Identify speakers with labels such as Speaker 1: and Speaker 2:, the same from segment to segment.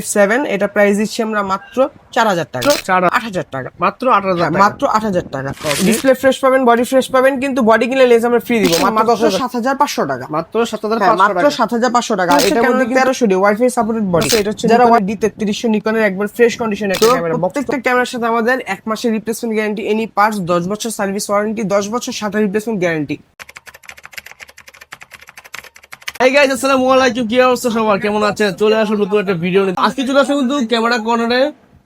Speaker 1: F7 এটা price দিচ্ছি আমরা মাত্র 4000 টাকা, 8000 টাকা,
Speaker 2: মাত্র 8000 টাকা,
Speaker 1: মাত্র 8000 টাকা। ডিসপ্লে ফ্রেশ পাবেন, বডি ফ্রেশ পাবেন, কিন্তু বডি কিনলে লেন্স আমরা ফ্রি দিব মাত্র 7500 টাকা,
Speaker 2: মাত্র 7500
Speaker 1: মাত্র 7500 টাকা। এটা মধ্যে 1300 ডি ওয়াইফাই সাপোর্টেড বডি। এটা হচ্ছে যারা D3300 নিকনের একবার ফ্রেশ কন্ডিশনে একটা ক্যামেরা। প্রত্যেকটা ক্যামেরার সাথে আমাদের 1 মাসের রিপ্লেসমেন্ট গ্যারান্টি, এনি পার্টস 10 বছর সার্ভিস ওয়ারেন্টি, 10 বছর shutter replacement guarantee.
Speaker 2: Hi guys, আসসালামু আলাইকুম। কি অবস্থা সবার, কেমন আছেন? চলে আসুন নতুন একটা ভিডিও নিয়ে। আজকে চলে আসুন কিন্তু ক্যামেরা কর্নারে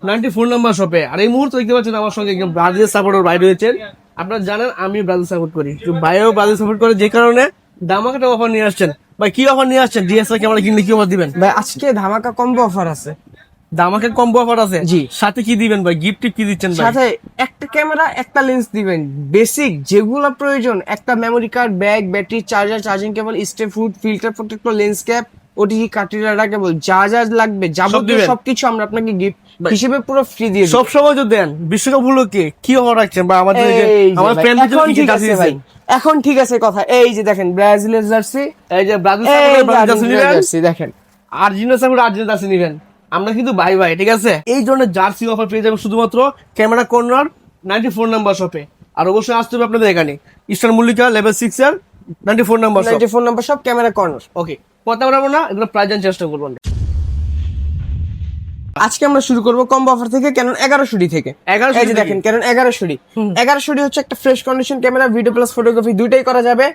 Speaker 2: 94 নাম্বার শপে। আর এই মুহূর্তে দেখতে পাচ্ছেন আমার সঙ্গে একজন ব্রাজিল সাপোর্টার ভাই রয়েছেন। আপনারা জানেন আমি ব্রাজিল সাপোর্ট করি, তো ভাইও ব্রাজিল সাপোর্ট করে, যে কারণে ধামাকাটা অফার নিয়ে আসছেন। ভাই কি অফার নিয়ে আসছেন? ডিএসএলআর ক্যামেরা কিনলে কি অফার দিবেন?
Speaker 1: ভাই আজকে ধামাকা কম্বো অফার আছে।
Speaker 2: ধামাকা কম্বো অফার আছে?
Speaker 1: জি।
Speaker 2: সাথে কি দিবেন ভাই? গিফট কি দিচ্ছেন ভাই?
Speaker 1: সাথে একটা ক্যামেরা, একটা লেন্স দিবেন, বেসিক যেগুলো প্রয়োজন, একটা memory card, bag, battery, charger, charging cable, স্টে ফুড, filter protector, lens cap, OTG কার্টিলার কেবল, যা যা লাগবে যাবতীয় সবকিছু আমরা আপনাকে গিফট হিসেবে পুরো ফ্রি দিয়ে দিই।
Speaker 2: সব সময় তো দেন, বিশ্বকাপ উপলক্ষে কি অফার রাখছেন বা আমাদের আমার ফ্রেন্ডদের জন্য কি জার্সি দিবেন?
Speaker 1: এখন ঠিক আছে কথা, এই যে দেখেন ব্রাজিলের জার্সি,
Speaker 2: এই যে ব্রাজিল জার্সি
Speaker 1: দেখেন,
Speaker 2: আর্জেন্টিনা সাপোর্ট আর্জেন্টিনা জার্সি নেবেন। আমরা কিন্তু ভাই ভাই, ঠিক আছে? এই ধরনের জার্সি অফার পেয়ে যাবেন শুধুমাত্র ক্যামেরা কর্নার 94 নাম্বার শপে। আর অবশ্যই আসতে হবে আপনাদের এখানে, ইস্টার্ন মল্লিকা লেভেল 6 এর 94 নাম্বার
Speaker 1: শপ ক্যামেরা কর্নার।
Speaker 2: ওকে, কথা বলবো না, এগুলো প্রাইস জানার চেষ্টা করবো না।
Speaker 1: আজকে আমরা শুরু করবো কম্বো অফার থেকে, ক্যানন 1100 থেকে। এই যে দেখেন ক্যানন 1100 হচ্ছে একটা fresh condition camera, video plus photography দুইটাই করা যাবে।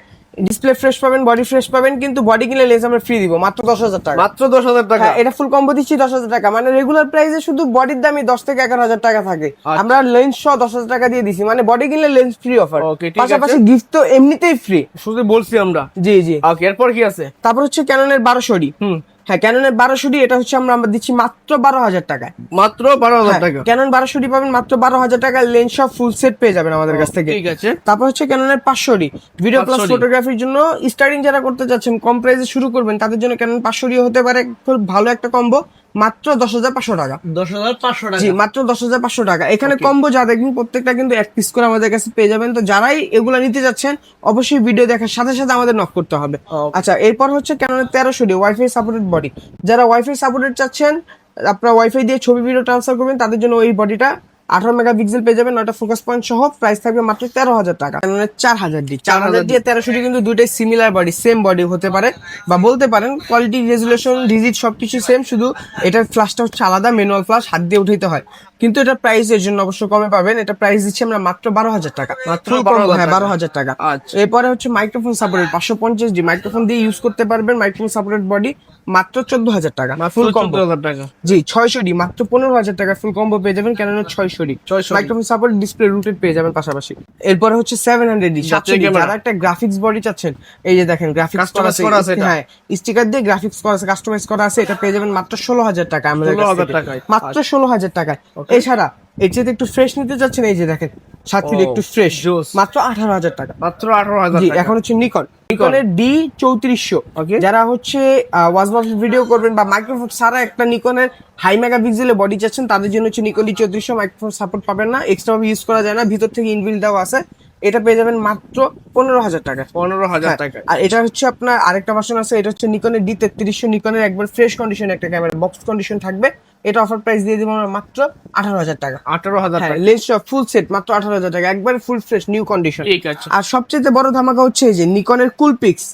Speaker 1: ডিসপ্লে ফ্রেশ পাবেন, বডি ফ্রেশ পাবেন, কিন্তু বডি কিনলে লেন্স আমরা ফ্রি দিব মাত্র 10000 টাকা,
Speaker 2: মাত্র 10000 টাকা।
Speaker 1: এটা ফুল কম্বো দিচ্ছি 10000 টাকা। মানে রেগুলার প্রাইসে শুধু বডির দামই 10 থেকে 11000 টাকা থাকে, আমরা লেন্স সহ 10000 টাকা দিয়ে দিছি, মানে বডি কিনলে লেন্স ফ্রি অফার, পাশাপাশি গিফট তো এমনিতেই ফ্রি।
Speaker 2: শুধু বলছি আমরা।
Speaker 1: জি জি।
Speaker 2: ওকে, এরপর কি আছে?
Speaker 1: তারপর হচ্ছে ক্যাননের 1200 হ্যাঁ ক্যাননের 1200 এটা হচ্ছে আমরা দিচ্ছি মাত্র 12000 টাকায়,
Speaker 2: মাত্র 12000 টাকা।
Speaker 1: ক্যানন 1200 পাবেন মাত্র 12000 টাকা, লেন্স সব ফুল সেট পেয়ে যাবেন আমাদের কাছ থেকে।
Speaker 2: ঠিক আছে।
Speaker 1: তারপর হচ্ছে ক্যাননের 500 ভিডিও প্লাস ফটোগ্রাফির জন্য স্টার্টিং যারা করতে যাচ্ছেন, কম প্রাইসে শুরু করবেন, তাদের জন্য ক্যানন 500 হতে পারে খুব ভালো একটা কম্বো, মাত্র 10500 টাকা।
Speaker 2: 10500 টাকা,
Speaker 1: জি মাত্র 10500 টাকা। এখানে কম্বো যা দেখবেন প্রত্যেকটা কিন্তু এক পিস করে আমাদের কাছে পেয়ে যাবেন। তো যারাই এগুলা নিতে যাচ্ছেন অবশ্যই ভিডিও দেখার সাথে সাথে আমাদের নক করতে হবে। আচ্ছা, এরপর হচ্ছে ক্যাননের 1300 ওয়াইফাই সাপোর্টেড বডি। যারা ওয়াইফাই সাপোর্টেড চাচ্ছেন, আপনারা ওয়াইফাই দিয়ে ছবি ভিডিও ট্রান্সফার করবেন, তাদের জন্য ওই বডিটা 18 মেগাপিক্সেল পেয়ে যাবেন, 9টা ফোকাস পয়েন্ট সহ, প্রাইস থাকবে মাত্র 13000 টাকা। ক্যাননের 4000 দিয়ে 1300 কিন্তু দুইটাই সিমিলার বডি, সেম বডি হতে পারে, বা বলতে পারেন কোয়ালিটি, রেজুলেশন, ডিজিট সবকিছু সেম, শুধু এটার ফ্ল্যাশটা হচ্ছে আলাদা, ম্যানুয়াল ফ্ল্যাশ, হাত দিয়ে উঠাইতে হয়। কিন্তু এটা প্রাইস এর জন্য অবশ্য কমে পাবেন, এটা প্রাইস দিচ্ছি আমরা মাত্র 12000 টাকা,
Speaker 2: মাত্র
Speaker 1: 12000 টাকা। এরপরে হচ্ছে মাইক্রোফোন সাপোর্টেড 550 মাইক্রোফোন দিয়ে ইউজ করতে পারবেন, মাইক্রোফোন সাপোর্টেড বডি মাত্র 14000 টাকা ফুল কম্বো। জি 600 মাত্র 15000 টাকা ফুল কম্বো পেয়ে যাবেন ক্যাননের 600 মাইক্রোফোন সাপোর্ট, ডিসপ্লে রুটেড পেয়ে যাবেন পাশাপাশি। এরপরে হচ্ছে 700 যারা একটা গ্রাফিক্স বডি চাচ্ছেন, এই যে দেখেন গ্রাফিক্স করা আছে, হ্যাঁ স্টিকার দিয়ে গ্রাফিক্স করা আছে, কাস্টমাইজ করা আছে, এটা পেয়ে যাবেন মাত্র 16000 টাকা আমাদের কাছে, মাত্র 16000 টাকায়। এছাড়া এর চেয়ে একটু ফ্রেশ নিতে যাচ্ছেন, এই যে দেখেন 7 ফিট একটু ফ্রেশ, মাত্র 18000 টাকা,
Speaker 2: মাত্র 18000
Speaker 1: টাকা। এখন হচ্ছে নিকনের D3400, যারা হচ্ছে ওয়াচ ভিডিও করবেন বা মাইক্রোফোন ছাড়া একটা নিকনের হাই মেগাপিক্সেলের বডি চাচ্ছেন, তাদের জন্য হচ্ছে নিকন D3400। মাইক্রোফোন সাপোর্ট পাবেন না, এক্সট্রা ভাবে ইউজ করা যায় না, ভিতর থেকে ইনবিল্ট দেওয়া আছে, এটা পেয়ে যাবেন মাত্র 15000 টাকা,
Speaker 2: 15000 টাকা।
Speaker 1: আর এটা হচ্ছে আপনার আরেকটা ভার্সন আছে, এটা হচ্ছে নিকনের D3300, নিকনের একবার ফ্রেশ কন্ডিশন একটা ক্যামেরা, বক্স কন্ডিশন থাকবে, এটা অফার প্রাইস দিয়ে দিব আমরা মাত্র 18000 টাকা,
Speaker 2: 18000 টাকা।
Speaker 1: লেন্স ফুল সেট মাত্র 18000 টাকা, একবার ফুল ফ্রেশ নিউ কন্ডিশন।
Speaker 2: ঠিক আছে। আর
Speaker 1: সবচেয়ে বড় ধামাকা হচ্ছে এই যে নিকনের কুলপিক্স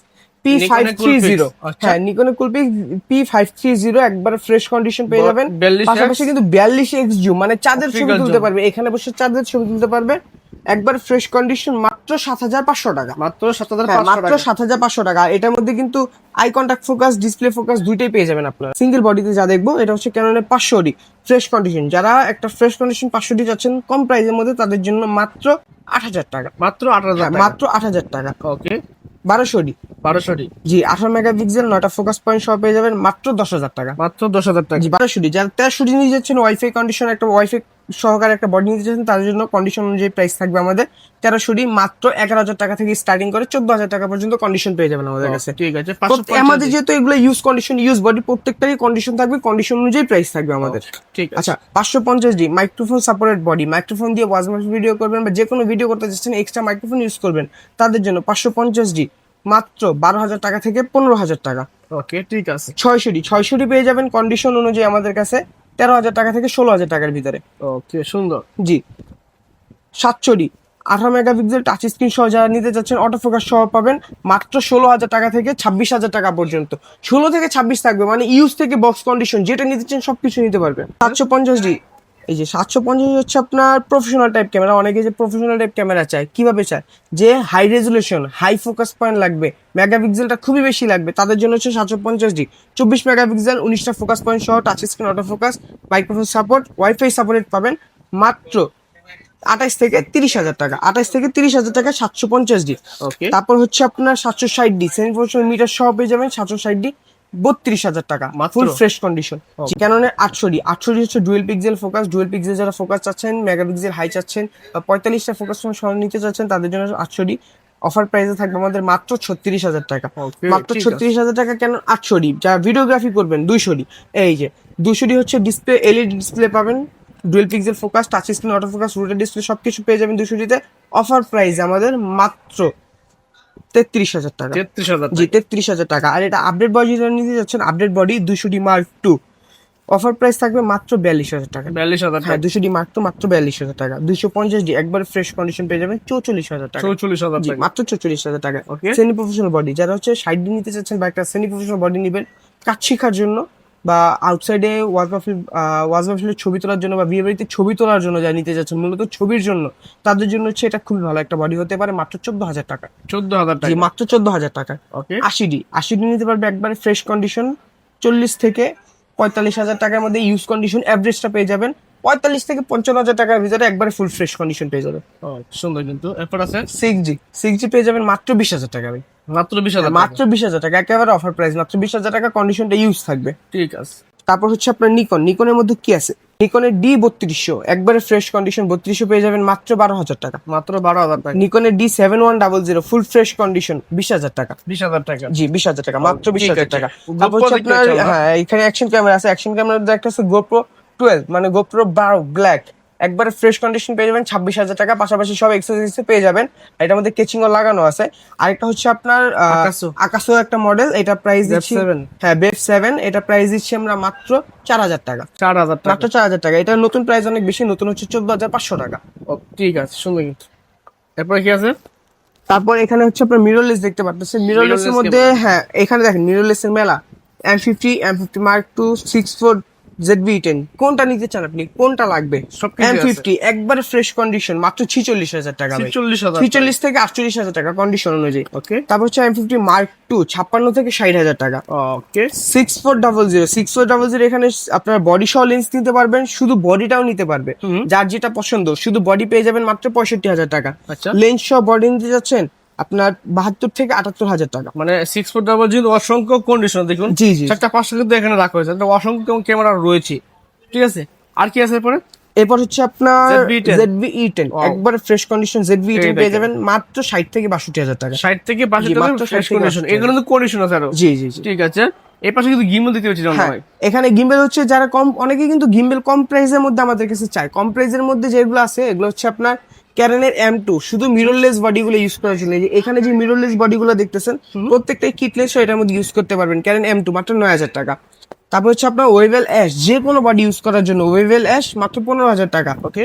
Speaker 1: P530, হ্যাঁ নিকনের কুলপিক্স P530 একবার ফ্রেশ কন্ডিশন পেয়ে যাবেন, পাশাপাশি কিন্তু 42x জুম, মানে চাঁদের ছবি তুলতে পারবে, এখানে বসে চাঁদের ছবি তুলতে পারবে, একবার ফ্রেশ কন্ডিশন, মাত্র 7500 টাকা,
Speaker 2: মাত্র 7500
Speaker 1: টাকা। এটার মধ্যে কিন্তু eye contact focus, display focus দুইটাই পেয়ে যাবেন আপনারা। সিঙ্গেল বডিতে যা দেখবো, এটা হচ্ছে ক্যাননের 500 ফ্রেশ কন্ডিশন। যারা একটা ফ্রেশ কন্ডিশন 500 চাচ্ছেন কম প্রাইসের মধ্যে, তাদের জন্য মাত্র 8000 টাকা,
Speaker 2: মাত্র 8000 টাকা,
Speaker 1: মাত্র 8000 টাকা।
Speaker 2: ওকে,
Speaker 1: 1200 জি 18 মেগাপিক্সেল, 9টা ফোকাস পয়েন্ট সহ পেয়ে যাবেন মাত্র 10000 টাকা, মাত্র 10000 টাকা। জি 1200 যারা 1300 নিয়ে যাচ্ছেন, ওয়াইফাই কন্ডিশন একটা ওয়াইফাই সহকারে একটা বডি নিতে যাচ্ছেন, তাদের জন্য কন্ডিশন অনুযায়ী প্রাইস থাকবে আমাদের 1300 মাত্র 11000 টাকা থেকে স্টার্টিং করে 14000 টাকা পর্যন্ত কন্ডিশন পেয়ে যাবেন আমাদের কাছে।
Speaker 2: ঠিক আছে।
Speaker 1: আমাদের যেহেতু এগুলো ইউজ কন্ডিশন, ইউজ বডি, প্রত্যেকটারই কন্ডিশন থাকবে, কন্ডিশন অনুযায়ী প্রাইস থাকবে আমাদের।
Speaker 2: ঠিক আছে।
Speaker 1: আচ্ছা 550 মাইক্রোফোন সাপোর্টেড বডি, মাইক্রোফোন দিয়ে ওয়াচ ভিডিও করবেন বা যে কোনো ভিডিও করতে যাচ্ছেন, এক্সট্রা মাইক্রোফোন ইউজ করবেন, তাদের জন্য 550 মাত্র 12,000 টাকা থেকে 15,000 টাকা।
Speaker 2: ওকে ঠিক আছে।
Speaker 1: 600 পেয়ে যাবেন কন্ডিশন অনুযায়ী আমাদের কাছে 13,000 টাকা থেকে 16,000 টাকার ভিতরে।
Speaker 2: ওকে সুন্দর।
Speaker 1: জি 700 18 মেগাপিক্সেল টাচ স্ক্রিন সহ যারা নিতে যাচ্ছেন অটোফোকাস সহ পাবেন মাত্র 16,000 টাকা থেকে 26,000 টাকা পর্যন্ত। 16 থেকে 26 থাকবে, মানে ইউজ থেকে বক্স কন্ডিশন যেটা নিতে চান সবকিছু নিতে পারবেন। 750D, এই যে 750 হচ্ছে আপনার প্রফেশনাল টাইপ ক্যামেরা। অনেকে যে প্রফেশনাল টাইপ ক্যামেরা চায়, কিভাবে চায়, যে high resolution high focus point লাগবে, মেগাপিক্সেলটা খুবই বেশি লাগবে, তাদের জন্য হচ্ছে 750D। 24 মেগাপিক্সেল 19টা ফোকাস পয়েন্ট সহ touch screen auto focus, microphone support, wifi support পাবেন মাত্র 28 থেকে 30,000 টাকা। 28 থেকে 30,000 টাকা 750D।
Speaker 2: ওকে
Speaker 1: তারপর হচ্ছে আপনার 760D সেমি প্রফেশনাল মিটার সহ পেয়ে যাবেন 760D 32,000 টাকা
Speaker 2: মাত্র?
Speaker 1: Full fresh condition. ক্যাননের 800D হচ্ছে dual pixel focus. Dual pixel যারা ফোকাস চাচ্ছেন, মেগাপিক্সেল হাই চাচ্ছেন, 45টা ফোকাস সহ নিতে চাচ্ছেন, তাদের জন্য 800D অফার প্রাইসে থাকবে আমাদের মাত্র 36,000 টাকা।
Speaker 2: Okay,
Speaker 1: মাত্র
Speaker 2: ঠিক আছে।
Speaker 1: 36,000 টাকা কেন 800D। যারা ভিডিওগ্রাফি করবেন 200D, এই যে 200D হচ্ছে ডিসপ্লে, এলইডি ডিসপ্লে পাবেন, dual pixel focus, touch screen auto focus, rotate display সবকিছু পেয়ে যাবেন 200D-তে। অফার প্রাইস আমাদের মাত্র 33,000 টাকা।
Speaker 2: 33,000
Speaker 1: জি 33,000 টাকা। আর এটা আপডেট বডি যেটা নিতে যাচ্ছেন, update body 200D Mark II, offer price থাকবে মাত্র 42,000 টাকা।
Speaker 2: 42,000
Speaker 1: হ্যাঁ
Speaker 2: টাকা।
Speaker 1: 200D Mark II মাত্র 42,000 টাকা। 250D একবার ফ্রেশ কন্ডিশন পেয়ে যাবেন 44,000 টাকা।
Speaker 2: 44,000
Speaker 1: জি
Speaker 2: টাকা।
Speaker 1: মাত্র 44,000 টাকা।
Speaker 2: Okay.
Speaker 1: সেমি প্রফেশনাল বডি যারা হচ্ছে 60D নিতে চাচ্ছেন বা একটা সেমি প্রফেশনাল বডি নেবেন কাজ শেখার জন্য বা আউটসাইডে ওয়াজমাফিলের ছবি তোলার জন্য বা বিয়ে বাড়িতে ছবি তোলার জন্য যা নিতে যাচ্ছেন মূলত ছবির জন্য, তাদের জন্য হচ্ছে এটা খুবই ভালো একটা বডি হতে পারে মাত্র 14,000 টাকা।
Speaker 2: 14,000
Speaker 1: জি
Speaker 2: টাকা।
Speaker 1: মাত্র 14,000 টাকা।
Speaker 2: ওকে
Speaker 1: 80D নিতে পারবে একবারে ফ্রেশ কন্ডিশন 40 থেকে 45,000 টাকার মধ্যে ইউজ কন্ডিশন অ্যাভারেজটা পেয়ে যাবেন। 45 থেকে 55,000 টাকার ভিতরে একবারে ফুল ফ্রেশ কন্ডিশন পেয়ে যাবেন।
Speaker 2: সুন্দর। কিন্তু এরপর আছে
Speaker 1: 6G পেয়ে যাবেন মাত্র 20,000 টাকা ভাই।
Speaker 2: মাত্র 20,000 টাকা।
Speaker 1: মাত্র 20,000 টাকা একেবারে অফার প্রাইস, মাত্র 20,000 টাকা কন্ডিশনটা ইউজ থাকবে।
Speaker 2: ঠিক আছে।
Speaker 1: তারপর হচ্ছে আপনার নিকনের মধ্যে কি আছে, নিকনের D3200 একবারে ফ্রেশ কন্ডিশন 3200 পেয়ে যাবেন মাত্র 12,000 টাকা।
Speaker 2: মাত্র 12,000 টাকা।
Speaker 1: নিকনের D7100 ফুল ফ্রেশ কন্ডিশন 20,000 টাকা।
Speaker 2: 20,000 টাকা।
Speaker 1: জি 20,000 টাকা, মাত্র
Speaker 2: ঠিক
Speaker 1: 20,000
Speaker 2: আছে।
Speaker 1: টাকা।
Speaker 2: GoPro
Speaker 1: তারপর হচ্ছে
Speaker 2: দেখতে
Speaker 1: আপনার
Speaker 2: পাচ্ছি আমরা।
Speaker 1: হ্যাঁ এখানে অ্যাকশন ক্যামেরা আছে। অ্যাকশন ক্যামেরার মধ্যে একটা আছে GoPro 12, মানে GoPro 12 ব্ল্যাক একবারে ফ্রেশ কন্ডিশন পেয়ে যাবেন 26,000 টাকা। পাশাপাশি সব এক্সেসরিজ পেয়ে যাবেন, এটার মধ্যে কেচিং ও লাগানো আছে। আরেকটা হচ্ছে আপনার আকাশো একটা মডেল, এটা প্রাইস দিচ্ছি
Speaker 2: 7
Speaker 1: হ্যাঁ বেফ 7, এটা প্রাইস দিচ্ছি আমরা মাত্র 4,000 টাকা।
Speaker 2: 4,000 টাকা।
Speaker 1: মাত্র 4,000 টাকা। এটা নতুন প্রাইস অনেক বেশি, নতুন হচ্ছে 14,500 টাকা।
Speaker 2: ঠিক আছে সুন্দর। কিন্তু এরপর কি আছে?
Speaker 1: তারপর এখানে হচ্ছে আপনার মিররলেস দেখতে পাচ্ছেন। মিররলেস এর
Speaker 2: Mirrorless
Speaker 1: মধ্যে হ্যাঁ এখানে দেখেন মিররলেস এর মেলা, M50 Mark II 64 ZV-10 কোনটা নিতে চান আপনি, কোনটা লাগবে?
Speaker 2: সবকিছু আছে।
Speaker 1: M50 একবারে ফ্রেশ কন্ডিশন মাত্র 46,000 টাকা ভাই।
Speaker 2: 46,000
Speaker 1: 46 থেকে 48,000 টাকা কন্ডিশন অনুযায়ী।
Speaker 2: ওকে
Speaker 1: তারপর হচ্ছে M50 Mark II 56 থেকে 60,000 টাকা।
Speaker 2: ওকে
Speaker 1: 6400 এখানে আপনার বডি সহ লেন্স নিতে পারবেন, শুধু বডিটাও নিতে পারবে, যার যেটা পছন্দ। শুধু বডি পেয়ে যাবেন মাত্র 65,000 টাকা।
Speaker 2: আচ্ছা।
Speaker 1: লেন্স সহ বডি নিতে যাচ্ছেন আপনার 72 থেকে 78,000 টাকা।
Speaker 2: মানে 6'0" অসংখ্য কন্ডিশন দেখুন।
Speaker 1: জি, জি।
Speaker 2: চারটা পাঁচটা কিন্তু এখানে রাখা হয়েছে, একটা অসংখ্য ক্যামেরা রয়েছে। ঠিক আছে। আর কি আছে এরপরে?
Speaker 1: এরপর হচ্ছে আপনার
Speaker 2: ZV-10
Speaker 1: ZV-E10
Speaker 2: Wow.
Speaker 1: একবারে ফ্রেশ কন্ডিশন ZV-E10
Speaker 2: এই
Speaker 1: পেয়ে
Speaker 2: দেখেন।
Speaker 1: যাবেন মাত্র 60 থেকে 62,000 টাকা।
Speaker 2: 60 থেকে 62
Speaker 1: জি,
Speaker 2: টাকা
Speaker 1: মাত্র
Speaker 2: ফ্রেশ
Speaker 1: 60 থেকে
Speaker 2: কন্ডিশন।
Speaker 1: 62
Speaker 2: এগুলো কিন্তু কন্ডিশন আছে আরো।
Speaker 1: জি জি জি।
Speaker 2: ঠিক আছে। এই পাশে কিন্তু গিম্বল দিতে হচ্ছে জানো
Speaker 1: হ্যাঁ
Speaker 2: ভাই।
Speaker 1: এখানে গিম্বেল হচ্ছে যারা কম, অনেকে কিন্তু গিম্বেল কম প্রাইসের মধ্যে আমাদের কাছে চায়। কম প্রাইসের মধ্যে যেগুলো আছে এগুলো হচ্ছে আপনার ক্যাননের M2 শুধু মিররলেস বডিগুলো ইউজ করার জন্য। এই যে এখানে যে মিররলেস বডিগুলো দেখতেছেন প্রত্যেকটাই কিটলেস, এটার মধ্যে ইউজ করতে পারবেন। ক্যানন M2 মাত্র 9,000 টাকা। তারপর হচ্ছে আপনার ওয়েভেল অ্যাশ, যে কোনো বডি ইউজ করার জন্য ওয়েভেল অ্যাশ মাত্র 15,000 টাকা।
Speaker 2: ওকে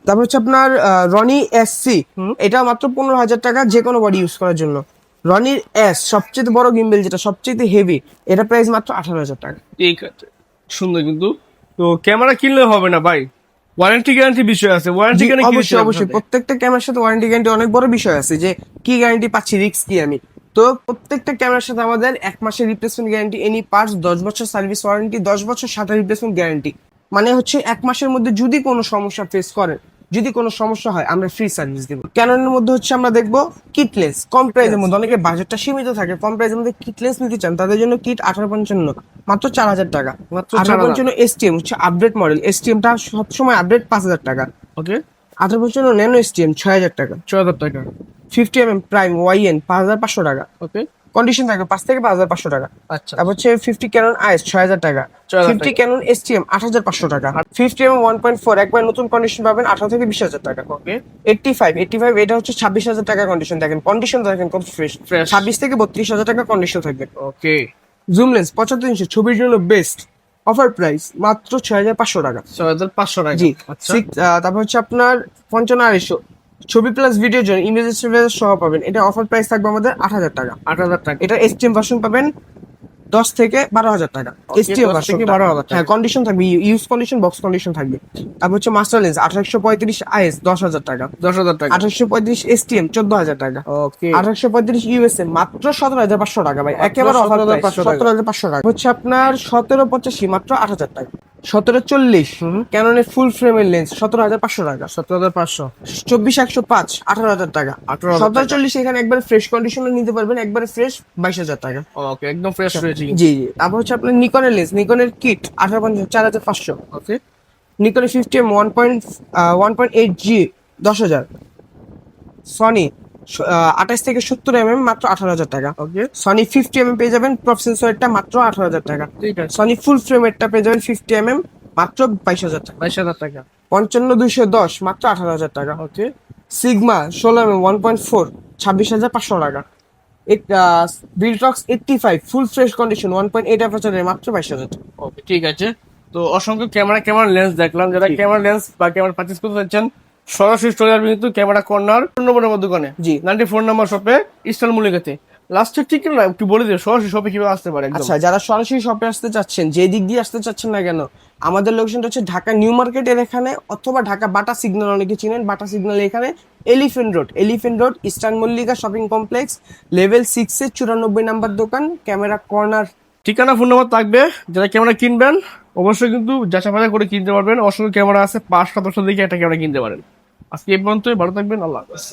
Speaker 1: তারপর হচ্ছে আপনার রনি SC, এটা মাত্র 15,000 টাকা যে কোনো বডি ইউজ করার জন্য। রনির S সবচেয়ে বড় গিম্বেল, যেটা সবচেয়ে হেভি, এটা প্রাইস মাত্র 18,000 টাকা।
Speaker 2: ঠিক আছে সুন্দর। কিন্তু তো ক্যামেরা কিনলে হবে না ভাই, ওয়ারেন্টি গ্যারান্টি বিষয় আছে। ওয়ারেন্টি
Speaker 1: জি,
Speaker 2: গ্যারান্টি
Speaker 1: অবশ্যই অবশ্যই প্রত্যেকটা ক্যামেরার সাথে ওয়ারেন্টি গ্যারান্টি অনেক বড় বিষয় আছে, যে কি গ্যারান্টি পাচ্ছি, রিস্ক কি আমি। তো প্রত্যেকটা ক্যামেরার সাথে আমাদের 1 মাসের রিপ্লেসমেন্ট গ্যারান্টি, এনি পার্টস 10 বছর সার্ভিস ওয়ারেন্টি, 10 বছর সাথে রিপ্লেসমেন্ট গ্যারান্টি। মানে হচ্ছে 1 মাসের মধ্যে যদি কোনো সমস্যা ফেস করেন, যদি কোনো সমস্যা হয় আমরা ফ্রি সার্ভিস দেবো। ক্যাননের মধ্যে হচ্ছে আমরা দেখবো কিটলেস কম প্রাইসের মধ্যে, অনেকের বাজেটটা সীমিত থাকে, কম প্রাইসের মধ্যে কিটলেস নিতে চান, তাদের জন্য কিট 1855 মাত্র 4,000 টাকা।
Speaker 2: মাত্র
Speaker 1: 1855 STM হচ্ছে আপডেট মডেল, STMটা সবসময় আপডেট 5,000 টাকা।
Speaker 2: ওকে
Speaker 1: 1855 ন্যানো STM 6,000 টাকা।
Speaker 2: 6,000 টাকা।
Speaker 1: 50mm প্রাইম YN 5,500 টাকা।
Speaker 2: ওকে
Speaker 1: কন্ডিশন থাকবে 5 থেকে 5,500 টাকা।
Speaker 2: আচ্ছা
Speaker 1: তারপর হচ্ছে 50 ক্যানন আইএস 6,000 টাকা,
Speaker 2: 6,000
Speaker 1: 50 ক্যানন এসটিএম 8,500 টাকা, 50 1.4 একবার নতুন কন্ডিশন পাবেন 18 থেকে 20,000 টাকা।
Speaker 2: ওকে
Speaker 1: 85 এটা হচ্ছে 26,000 টাকা কন্ডিশন। দেখেন কন্ডিশন দেখেন কত ফ্রেশ,
Speaker 2: Fresh।
Speaker 1: 26 থেকে 32,000 টাকা কন্ডিশন থাকবে।
Speaker 2: ওকে
Speaker 1: জুম লেন্স 75 ইঞ্চি ছবির জন্য বেস্ট, অফার প্রাইস মাত্র 6,500 টাকা।
Speaker 2: 6,500 টাকা।
Speaker 1: জি
Speaker 2: আচ্ছা
Speaker 1: তারপর হচ্ছে আপনার 55 ছবি প্লাস ভিডিওর জন্য ইমেজ সহ পাবেন, এটা অফার প্রাইস থাকবে আমাদের 8,000 টাকা।
Speaker 2: 8,000 টাকা।
Speaker 1: এটা এসটিএম ভার্সন পাবেন 10 থেকে 12,000 টাকা। এসটিএম
Speaker 2: 10
Speaker 1: ভার্সন
Speaker 2: থেকে 12,000 টাকা।
Speaker 1: হ্যাঁ, কন্ডিশন থাকবে, ইউজ কন্ডিশন, বক্স কন্ডিশন থাকবে। তারপর হচ্ছে মাস্টার লেন্স 1835 আইএস 10,000 টাকা,
Speaker 2: 10,000 টাকা।
Speaker 1: 1835 এসটিএম 14,000 টাকা,
Speaker 2: ওকে
Speaker 1: 1835 ইউএসএ মাত্র 17,500 টাকা ভাই, একেবারে অফার প্রাইস 17,500 টাকা। হচ্ছে আপনার 1785 মাত্র 8,000 টাকা। 1740 ক্যাননের ফুল ফ্রেমের লেন্স 17,500 টাকা।
Speaker 2: 17,500।
Speaker 1: 24-105 18,000 টাকা।
Speaker 2: 18,000 টাকা।
Speaker 1: 1740 এখানে একবারে ফ্রেশ কন্ডিশনে নিতে পারবেন, একবারে ফ্রেশ 22,000 টাকা।
Speaker 2: ওকে একদম ফ্রেশ রয়েছে।
Speaker 1: জি জি। তারপর হচ্ছে আপনার নিকনের লেন্স, নিকনের কিট 4,500।
Speaker 2: ওকে
Speaker 1: নিকনের 50M 1.8G 10,000। সনি 28 থেকে 70mm মাত্র 18,000 টাকা।
Speaker 2: ওকে
Speaker 1: সনি 50mm পেয়ে যাবেন প্রপ সেন্সরটা মাত্র 18,000 টাকা।
Speaker 2: ঠিক আছে
Speaker 1: সনি ফুল ফ্রেমেরটা পেয়ে যাবেন 50mm মাত্র 22,000 টাকা।
Speaker 2: 22,000 টাকা।
Speaker 1: 55-210 মাত্র 18,000 টাকা।
Speaker 2: ওকে
Speaker 1: সিগমা 16mm 1.4 26,500 টাকা। বিলটক্স 85 ফুল ফ্রেশ কন্ডিশন 1.8 অ্যাপারচারের মাত্র 22,000 টাকা।
Speaker 2: ওকে ঠিক আছে। তো অসংখ্য ক্যামেরা লেন্স দেখলাম, যারা ক্যামেরা লেন্স বা ক্যামেরা পারচেজ করতে চাচ্ছেন সরাসরি চলে আসবেন কিন্তু ক্যামেরা কর্নার 4 নম্বর দোকানে,
Speaker 1: জি
Speaker 2: 94 নম্বর শপে ইস্টার্ন মল্লিকাতে। লাস্টের ঠিক না একটু বলে দিও সরাসরি শপে কিভাবে আসতে পারে একদম।
Speaker 1: আচ্ছা, যারা সরাসরি শপে আসতে চাচ্ছেন, যে দিক দিয়ে আসতে চাচ্ছেন না কেন, আমাদের লোকেশনটা হচ্ছে ঢাকা নিউ মার্কেটের এখানে, অথবা ঢাকা বাটা সিগন্যাল, অনেকে চিনেন বাটা সিগন্যাল, এখানে elephant road eastern Mallika shopping complex level 6 এর 94 নাম্বার দোকান, ক্যামেরা কর্নার।
Speaker 2: ঠিকানা ফোন নাম্বার থাকবে, যারা ক্যামেরা কিনবেন অবশ্যই কিন্তু যাচাই বাছাই করে কিনতে পারবেন। অসংখ্য ক্যামেরা আছে, 5-7 বছর দেখে একটা ক্যামেরা কিনতে পারেন। আজকে এই পর্যন্তই, ভালো থাকবেন, আল্লাহ হাফেজ।